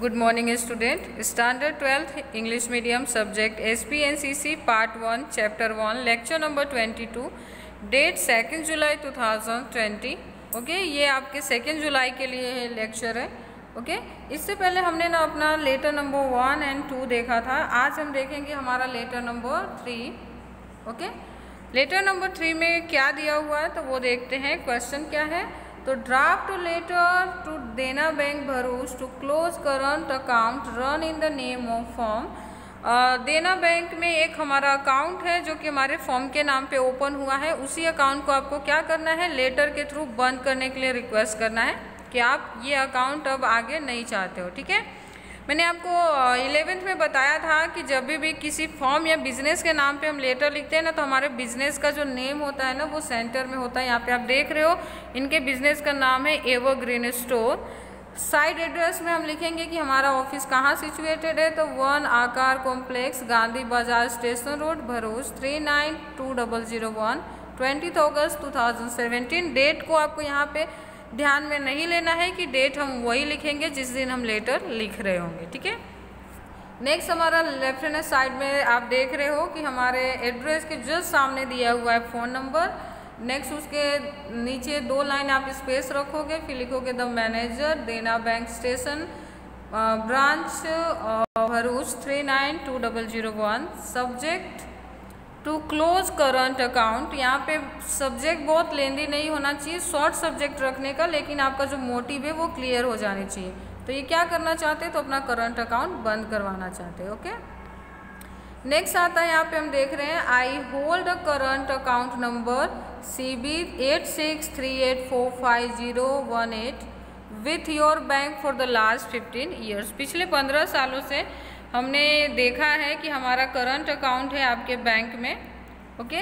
Good morning student. Standard 12th English medium subject SPNCC part 1 chapter 1 lecture number 22 date 2 July 2020। Okay, ये आपके 2 जुलाई के लिए lecture है। Okay, इससे पहले हमने ना अपना लेटर नंबर 1 एंड 2 देखा था। आज हम देखेंगे हमारा letter number 3। Okay, letter number 3 में क्या दिया हुआ है तो वो देखते हैं। क्वेश्चन क्या है तो draft letter to Dena bank Bharuch to close current account run in the name of firm. Dena bank में एक हमारा अकाउंट है जो कि हमारे फॉर्म के नाम पे ओपन हुआ है। उसी अकाउंट को आपको क्या करना है, लेटर के थ्रू बंद करने के लिए रिक्वेस्ट करना है कि आप ये अकाउंट अब आगे नहीं चाहते हो। ठीक है, मैंने आपको 11th में बताया था कि जब भी किसी फॉर्म या बिजनेस के नाम पे हम लेटर लिखते हैं ना तो हमारे बिजनेस का जो नेम होता है ना वो सेंटर में होता है। यहाँ पे आप देख रहे हो इनके बिजनेस का नाम है एवरग्रीन स्टोर। साइड एड्रेस में हम लिखेंगे कि हमारा ऑफिस कहाँ सिचुएटेड है तो 1 आकार कॉम्प्लेक्स गांधी बाजार स्टेशन रोड भरूच 392001 20 अगस्त 2017। डेट को आपको यहाँ पे ध्यान में नहीं लेना है कि डेट हम वही लिखेंगे जिस दिन हम लेटर लिख रहे होंगे। ठीक है, नेक्स्ट हमारा लेफ्ट हैंड साइड में आप देख रहे हो कि हमारे एड्रेस के जस्ट सामने दिया हुआ है फ़ोन नंबर। नेक्स्ट उसके नीचे 2 लाइन आप स्पेस रखोगे, फिर लिखोगे the manager Dena bank station branch Bharuch 392001 subject to close current account. यहाँ पे सब्जेक्ट बहुत लेंदी नहीं होना चाहिए, शॉर्ट सब्जेक्ट रखने का, लेकिन आपका जो मोटिव है वो क्लियर हो जानी चाहिए। तो ये क्या करना चाहते हैं तो अपना करंट अकाउंट बंद करवाना चाहते हैं। ओके, नेक्स्ट आता है यहाँ पे हम देख रहे हैं I hold a current account number CB 8638455018 with your bank for the last 15 years. पिछले 15 सालों से हमने देखा है कि हमारा करंट अकाउंट है आपके बैंक में। Okay,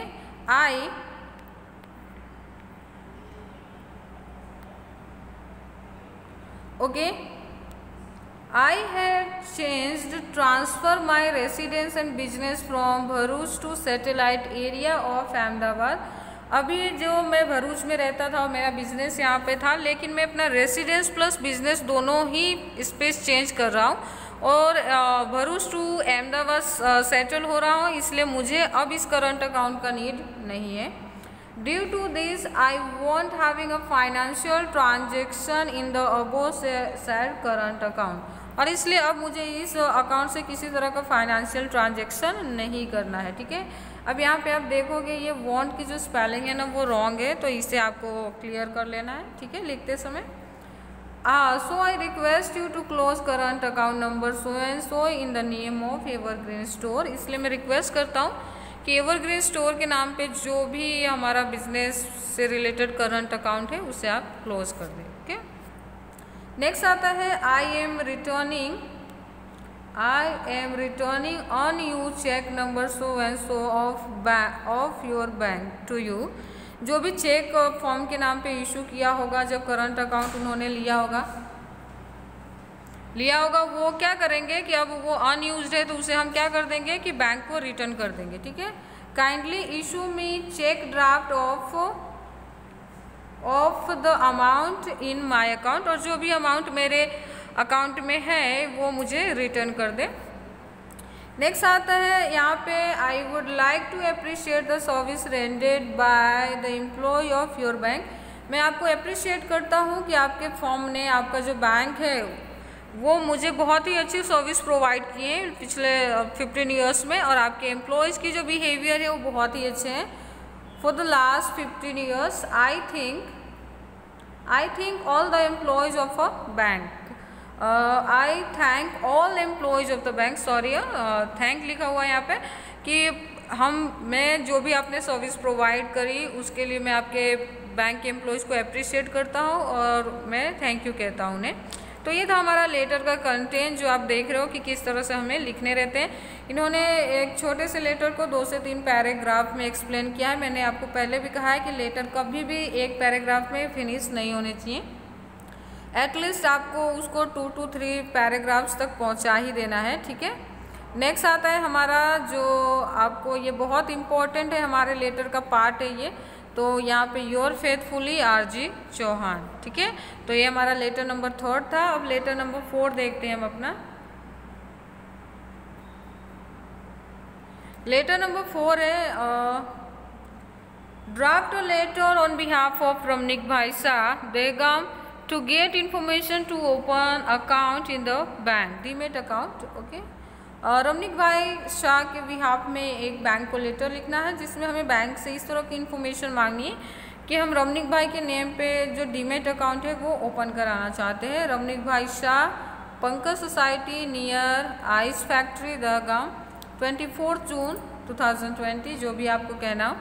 I had changed transfer my residence and business from Bharuch to satellite area of Ahmedabad. अभी जो मैं भरूच में रहता था और मेरा बिजनेस यहाँ पे था, लेकिन मैं अपना रेसिडेंस प्लस बिजनेस दोनों ही स्पेस चेंज कर रहा हूँ और भरूच टू अहमदाबाद सेटल हो रहा हूँ, इसलिए मुझे अब इस करंट अकाउंट का नीड नहीं है। Due to this I won't having a financial transaction in the above said current account. और इसलिए अब मुझे इस अकाउंट से किसी तरह का फाइनेंशियल ट्रांजेक्शन नहीं करना है। ठीक है, अब यहाँ पे आप देखोगे ये वॉन्ट की जो स्पेलिंग है ना वो रॉन्ग है, तो इसे आपको क्लियर कर लेना है। ठीक है, लिखते समय so I request you to close current account number so and so in the name of Evergreen store. इसलिए मैं रिक्वेस्ट करता हूँ कि एवरग्रीन स्टोर के नाम पे जो भी हमारा बिजनेस से रिलेटेड करंट अकाउंट है उसे आप क्लोज कर दें। ओके, नेक्स्ट आता है I am returning on you cheque number so and so of your bank to you. जो भी चेक फॉर्म के नाम पे इशू किया होगा जब करंट अकाउंट उन्होंने लिया होगा वो क्या करेंगे कि अब वो अनयूज्ड है तो उसे हम क्या कर देंगे कि बैंक को रिटर्न कर देंगे। ठीक है, kindly issue me cheque draft of the amount in my account. और जो भी अमाउंट मेरे अकाउंट में है वो मुझे रिटर्न कर दे। नेक्स्ट आता है यहाँ पे I would like to appreciate the service rendered by the employ of your bank. मैं आपको अप्रिशिएट करता हूँ कि आपके फॉर्म ने, आपका जो बैंक है वो मुझे बहुत ही अच्छी सर्विस प्रोवाइड की है पिछले 15 ईयर्स में, और आपके एम्प्लॉयज़ की जो बिहेवियर है वो बहुत ही अच्छे हैं। For the last 15 years I think all the employees of a bank. I thank all employees of the bank. Sorry, thank लिखा हुआ है यहाँ पे कि मैं जो भी आपने सर्विस प्रोवाइड करी उसके लिए मैं आपके बैंक के एम्प्लॉयज़ को अप्रिशिएट करता हूँ और मैं थैंक यू कहता हूँ उन्हें। तो ये था हमारा लेटर का कंटेंट जो आप देख रहे हो कि किस तरह से हमें लिखने रहते हैं। इन्होंने एक छोटे से लेटर को 2 से 3 पैराग्राफ में एक्सप्लेन किया है। मैंने आपको पहले भी कहा है कि लेटर कभी भी एक पैराग्राफ में फिनिश नहीं होने चाहिए, एटलीस्ट आपको उसको 2 to 3 पैराग्राफ्स तक पहुंचा ही देना है। ठीक है, नेक्स्ट आता है हमारा जो आपको ये बहुत इम्पोर्टेंट है, हमारे लेटर का पार्ट है ये तो यहाँ पे योर फेथफुली RG चौहान। ठीक है, तो ये हमारा लेटर नंबर 3 था। अब लेटर नंबर 4 देखते हैं हम अपना। लेटर नंबर 4 है draft a letter on behalf of Ramnik bhai Shah Dehgam to get information to open account in the bank, demat account. Okay, Ramnik bhai Shah के बिहाफ में एक बैंक को लेटर लिखना है जिसमें हमें बैंक से इस तरह की इन्फॉर्मेशन मांगनी है कि हम रमनिक भाई के नेम पे जो डीमेट अकाउंट है वो ओपन कराना चाहते हैं। Ramnik bhai Shah, Pankaj society near ice factory Dehgam, 24 June 2020, जो भी आपको कहना हो।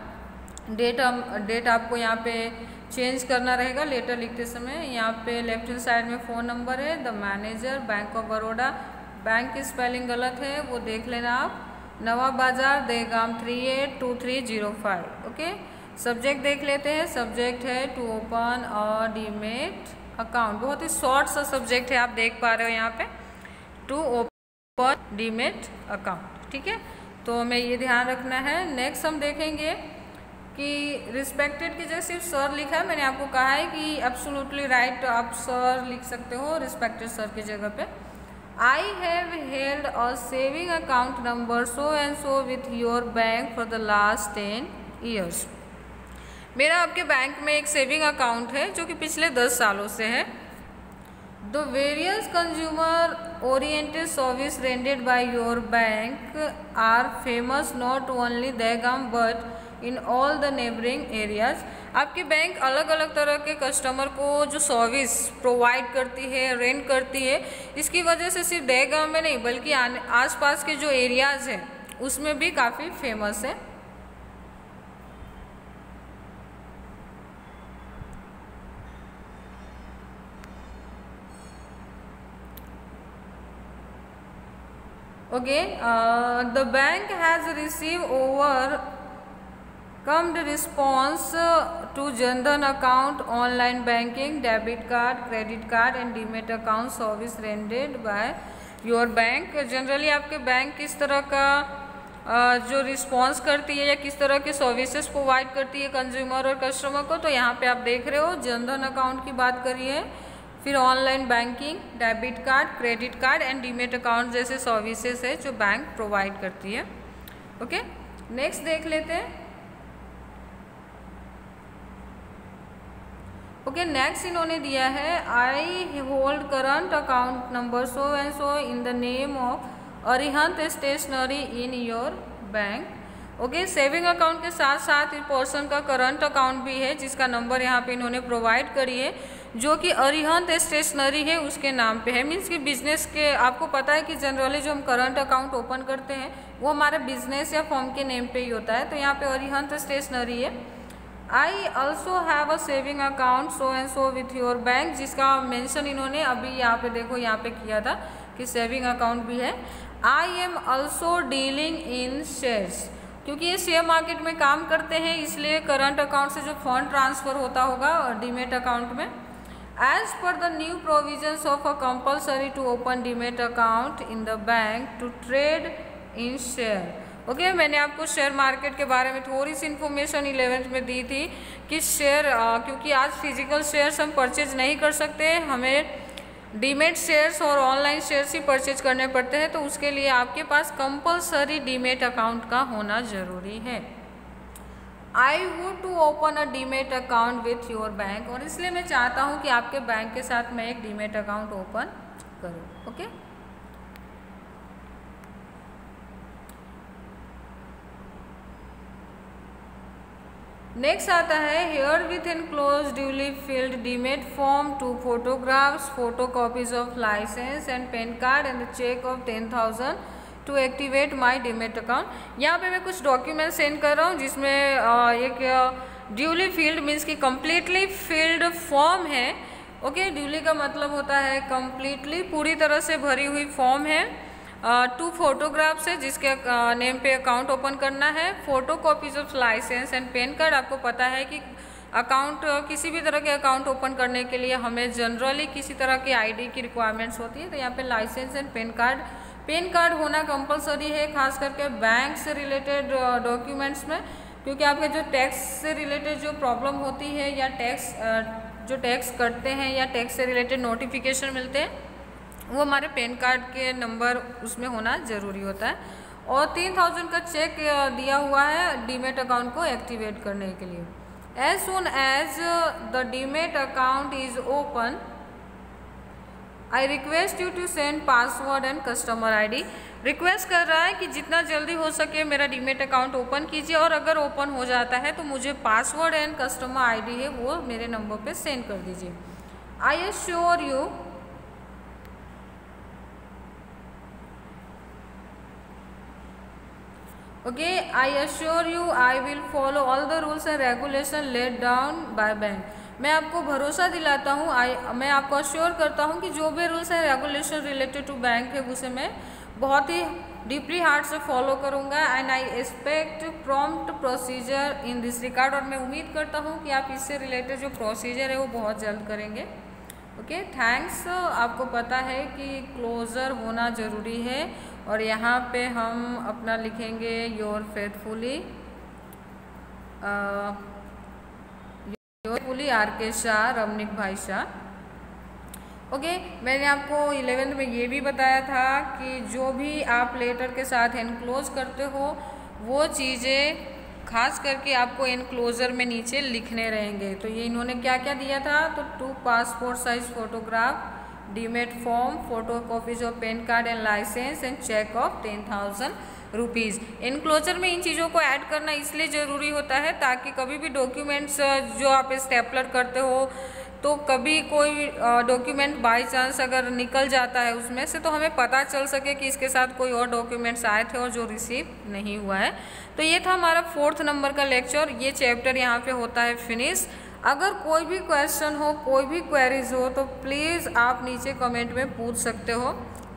डेट आपको यहाँ पे चेंज करना रहेगा लेटर लिखते समय। यहाँ पे लेफ्ट हैंड साइड में फ़ोन नंबर है, the manager, bank of Baroda. Bank की स्पेलिंग गलत है वो देख लेना आप, नवाब बाजार दहगाम 382305। ओके, सब्जेक्ट देख लेते हैं। सब्जेक्ट है टू ओपन और डीमेट अकाउंट, बहुत ही शॉर्ट सा सब्जेक्ट है, आप देख पा रहे हो यहाँ पे, टू ओपन डीमेट अकाउंट। ठीक है, तो हमें ये ध्यान रखना है। नेक्स्ट हम देखेंगे कि रिस्पेक्टेड की जगह सिर्फ सर लिखा है। मैंने आपको कहा है कि एब्सोल्युटली राइट आप सर लिख सकते हो रिस्पेक्टेड सर की जगह पे। I have held a saving account number so and so with your bank for the last 10 years. मेरा आपके बैंक में एक सेविंग अकाउंट है जो कि पिछले 10 सालों से है। The various consumer oriented service rendered by your bank are famous not only Dehgaam but in all the neighboring areas। आपकी बैंक अलग अलग तरह के कस्टमर को जो सर्विस प्रोवाइड करती है, रेंट करती है, इसकी वजह से सिर्फ दहगाम में नहीं बल्कि आसपास के जो एरियाज़ हैं उसमें भी काफ़ी फेमस है। Okay, the bank has received overwhelming response to Jan Dhan account, online banking, debit card, credit card and demat account service rendered by your bank। Generally आपके बैंक किस तरह का जो रिस्पॉन्स करती है या किस तरह के सर्विसेज प्रोवाइड करती है कंज्यूमर और कस्टमर को, तो यहाँ पे आप देख रहे हो जन धन अकाउंट की बात करिए, फिर online banking, debit card, credit card and demat account जैसे सर्विसेज है जो बैंक प्रोवाइड करती है। ओके, नेक्स्ट देख लेते हैं। ओके, नेक्स्ट इन्होंने दिया है I hold current account number so and so in the name of Arihant stationery in your bank. Okay, saving account के साथ साथ इस पर्सन का करंट अकाउंट भी है जिसका नंबर यहाँ पे इन्होंने प्रोवाइड करी है जो कि अरिहंत स्टेशनरी है उसके नाम पे है। मीन्स कि बिजनेस के, आपको पता है कि जनरली जो हम करंट अकाउंट ओपन करते हैं वो हमारे बिजनेस या फर्म के नेम पे ही होता है, तो यहाँ पे अरिहंत स्टेशनरी है। I also have a saving account so and so with your bank, जिसका मेंशन इन्होंने अभी यहाँ पे देखो यहाँ पे किया था कि सेविंग अकाउंट भी है। I am also dealing in shares, क्योंकि ये शेयर मार्केट में काम करते हैं इसलिए करंट अकाउंट से जो फंड ट्रांसफ़र होता होगा डीमेट अकाउंट में। As per the new provisions of a compulsory to open demat account in the bank to trade in share। Okay, मैंने आपको शेयर मार्केट के बारे में थोड़ी सी इन्फॉर्मेशन 11th में दी थी कि शेयर, क्योंकि आज फिजिकल शेयर्स हम परचेज नहीं कर सकते, हमें डीमेट शेयर्स और ऑनलाइन शेयर्स ही परचेज करने पड़ते हैं, तो उसके लिए आपके पास कंपलसरी डीमेट अकाउंट का होना ज़रूरी है। I would to open a demat account with your bank, और इसलिए मैं चाहता हूँ कि आपके बैंक के साथ मैं एक डीमेट अकाउंट ओपन करूँ। ओके, नेक्स्ट आता है herewith enclose duly filled demat form, 2 photographs, photo copies of licence and PAN card and cheque of 10,000 to activate my demat account. यहाँ पे मैं कुछ डॉक्यूमेंट सेंड कर रहा हूँ जिसमें एक ड्यूली फील्ड मीन्स कि कम्प्लीटली फिल्ड फॉर्म है। ओके, ड्यूली का मतलब होता है कम्प्लीटली, पूरी तरह से भरी हुई फॉर्म है। 2 फोटोग्राफ्स है जिसके नेम पे अकाउंट ओपन करना है, photo copies of licence and PAN card. आपको पता है कि अकाउंट, किसी भी तरह के अकाउंट ओपन करने के लिए हमें जनरली किसी तरह की आईडी की रिक्वायरमेंट्स होती है, तो यहाँ पे लाइसेंस एंड पैन कार्ड होना कंपलसरी है, खास करके बैंक से रिलेटेड डॉक्यूमेंट्स में, क्योंकि आपके जो टैक्स से रिलेटेड जो प्रॉब्लम होती है या टैक्स कटते हैं या टैक्स से रिलेटेड नोटिफिकेशन मिलते हैं, वो हमारे पैन कार्ड के नंबर उसमें होना ज़रूरी होता है। और 3000 का चेक दिया हुआ है डीमेट अकाउंट को एक्टिवेट करने के लिए। As soon as the demat account is open I request you to send password and customer ID। Request कर रहा है कि जितना जल्दी हो सके मेरा डीमेट अकाउंट ओपन कीजिए, और अगर ओपन हो जाता है तो मुझे पासवर्ड एंड कस्टमर ID है वो मेरे नंबर पे सेंड कर दीजिए। I assure you okay, I assure you I will follow all the rules and regulation laid down by bank. मैं आपको भरोसा दिलाता हूँ, मैं आपको अश्योर करता हूँ कि जो भी rules and regulation related to bank है उसे मैं बहुत ही डीपली हार्ट से फॉलो करूँगा। And I expect prompt procedure in this regard. और मैं उम्मीद करता हूँ कि आप इससे रिलेटेड जो प्रोसीजर है वो बहुत जल्द करेंगे। Okay, thanks. आपको पता है कि क्लोजर होना ज़रूरी है, और यहाँ पे हम अपना लिखेंगे your faithfully RK Shah, Ramnik bhai Shah. Okay, मैंने आपको 11th में ये भी बताया था कि जो भी आप लेटर के साथ एनक्लोज करते हो वो चीज़ें खास करके आपको एनक्लोजर में नीचे लिखने रहेंगे। तो ये इन्होंने क्या क्या दिया था, तो 2 passport size photograph, demat form, photo copies of PAN card and licence and cheque of 10,000 rupees. Enclosure में इन चीज़ों को ऐड करना इसलिए ज़रूरी होता है ताकि कभी भी डॉक्यूमेंट्स जो आप स्टेपलर करते हो तो कभी कोई डॉक्यूमेंट बाय चांस अगर निकल जाता है उसमें से, तो हमें पता चल सके कि इसके साथ कोई और डॉक्यूमेंट्स आए थे और जो रिसीव नहीं हुआ है। तो ये था हमारा 4th नंबर का लेक्चर। ये चैप्टर यहाँ पे होता है फिनिश। अगर कोई भी क्वेश्चन हो, कोई भी क्वेरीज हो तो प्लीज़ आप नीचे कमेंट में पूछ सकते हो।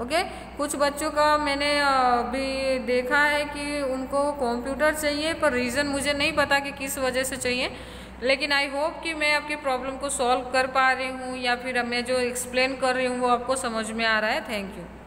ओके, कुछ बच्चों का मैंने अभी देखा है कि उनको कंप्यूटर चाहिए, पर रीज़न मुझे नहीं पता कि किस वजह से चाहिए, लेकिन आई होप कि मैं आपकी प्रॉब्लम को सॉल्व कर पा रही हूँ या फिर मैं जो एक्सप्लेन कर रही हूँ वो आपको समझ में आ रहा है। Thank you.